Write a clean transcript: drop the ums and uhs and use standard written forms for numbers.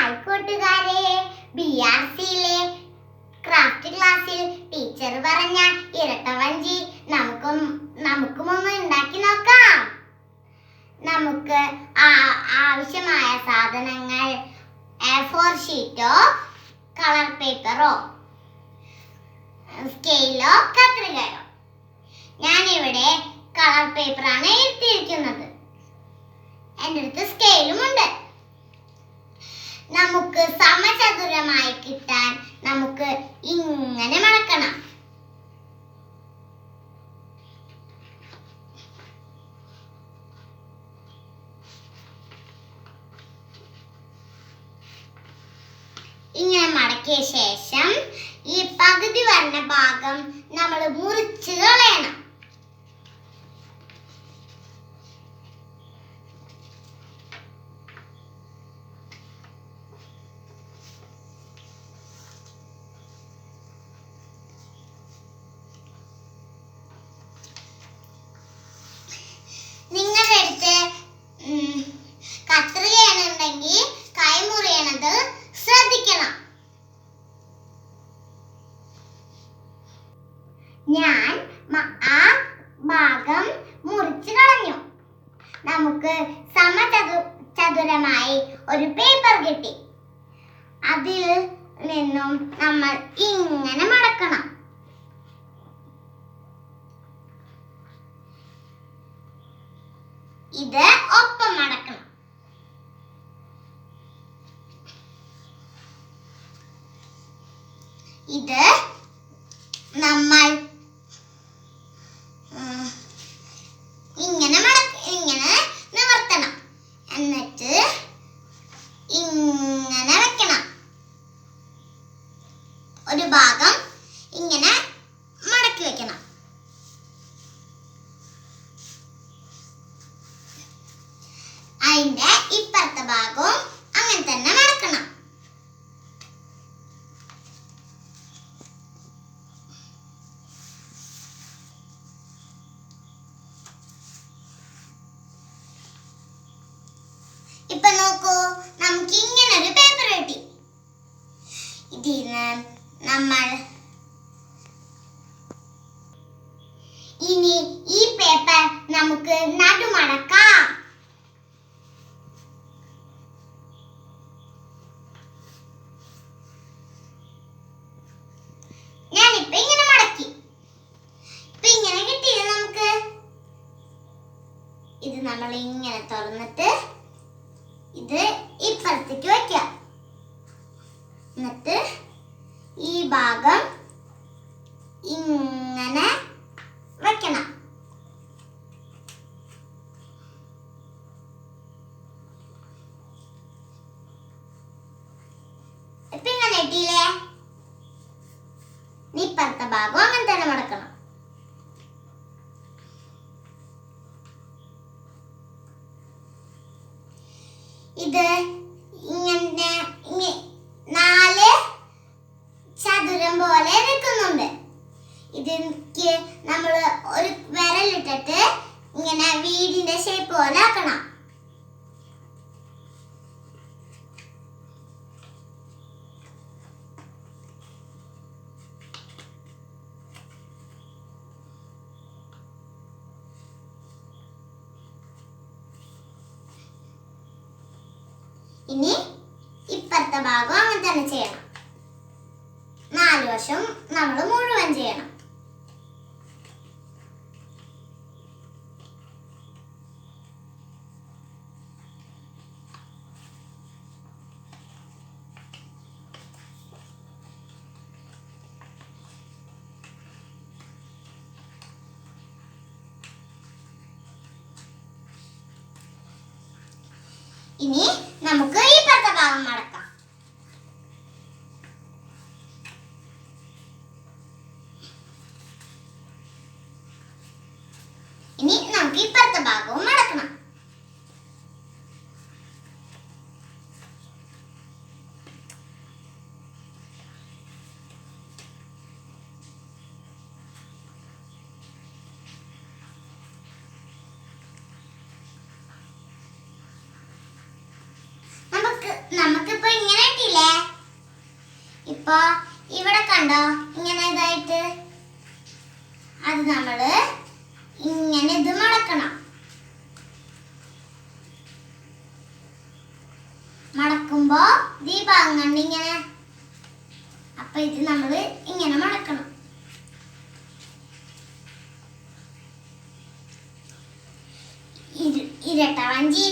Hi കൂട്ടുകാരെ, BRCയിലെ craft ക്ലാസ്സിൽ teacher പറഞ്ഞ ഇരട്ടവഞ്ചി നമുക്കും ഒന്ന് ഉണ്ടാക്കി നോക്കാം. നമുക്ക് ആവശ്യമായ സാധനങ്ങൾ A4 ഷീറ്റോ കളർ പേപ്പറോ സ്കെയിലോ കത്രികയോ. ഞാനിവിടെ കളർ പേപ്പറാണ് എടുത്തിരിക്കുന്നത്. എൻ്റെ അടുത്ത് സ്കെയിലും ഉണ്ട്. നമുക്ക് സമചതുരമായി കിട്ടാൻ നമുക്ക് ഇങ്ങനെ മടക്കണം. ഇങ്ങനെ മടക്കിയ ശേഷം ഈ പകുതി വരുന്ന ഭാഗം നമ്മൾ മുറിച്ച് കളയണം. നിങ്ങളുടെ അടുത്ത് കത്രികയാണെന്നുണ്ടെങ്കിൽ കൈ മുറിയണത് ശ്രദ്ധിക്കണം. ഞാൻ ആ ഭാഗം മുറിച്ചു കളഞ്ഞു. നമുക്ക് സമചതുരമായി ഒരു പേപ്പർ കിട്ടി. അതിൽ നിന്നും നമ്മൾ ഇങ്ങനെ മടക്കണം. ഇത് ഒപ്പം മടക്കണം. ഇത് നമ്മൾ ഇങ്ങനെ നിവർത്തണം. എന്നിട്ട് ഇങ്ങനെ വെക്കണം. ഒരു ഭാഗം ഇങ്ങനെ മടക്കി വെക്കണം. അതിന്റെ ഇപ്പുറത്തെ ഭാഗവും അങ്ങനെ തന്നെ മടക്കണം. ഇപ്പൊ നോക്കൂ, നമുക്ക് ഇങ്ങനെ ഒരു പേപ്പർ കിട്ടി. ഇതിന് നമ്മൾ ഇനി ഈ പേപ്പർ നമുക്ക് നടുമടക്കാം. ഞാനിപ്പോ ഇങ്ങനെ മടക്കി. ഇപ്പൊ ഇങ്ങനെ കിട്ടിയത് നമുക്ക്. ഇത് നമ്മൾ ഇങ്ങനെ തുറന്നിട്ട് ഇത് ഇപ്പുറത്തേക്ക് വെക്കാം. എന്നിട്ട് ഈ ഭാഗം ഇങ്ങനെ വെക്കണം. ഇപ്പൊ ഇങ്ങനെ ഇട്ടില്ലേ? ഇപ്പുറത്തെ ഭാഗം അങ്ങനെ തന്നെ മടക്കണം. ഇത് ഇങ്ങനെ 4 ചതുരം പോലെ നിൽക്കുന്നുണ്ട്. ഇതിക്ക് നമ്മൾ ഒരു വിരലിട്ടിട്ട് ഇങ്ങനെ വീടിന്റെ ഷേപ്പ് പോലെ ആക്കണം. ഇനി ഇപ്പുറത്തെ ഭാഗം അങ്ങനെ തന്നെ ചെയ്യണം. 4 വശം നമ്മൾ മുഴുവൻ ചെയ്യണം. ഇനി നമുക്ക് ഈ ഇപ്പുറത്തെ ഭാഗം മടക്കാം. ഇനി നമുക്ക് ഇപ്പുറത്തെ ഭാഗവും മടക്കണം. നമുക്കിപ്പോ ഇങ്ങനെ ഇപ്പൊ ഇവിടെ കണ്ടോ ഇങ്ങനെ ഇതായിട്ട് അത് നമ്മള് ഇങ്ങനെ ഇത് മടക്കണം. മടക്കുമ്പോ ഈ ഭാഗം കണ്ട് ഇങ്ങനെ, അപ്പൊ ഇത് നമ്മള് ഇങ്ങനെ മടക്കണം. ഇരട്ട വഞ്ചി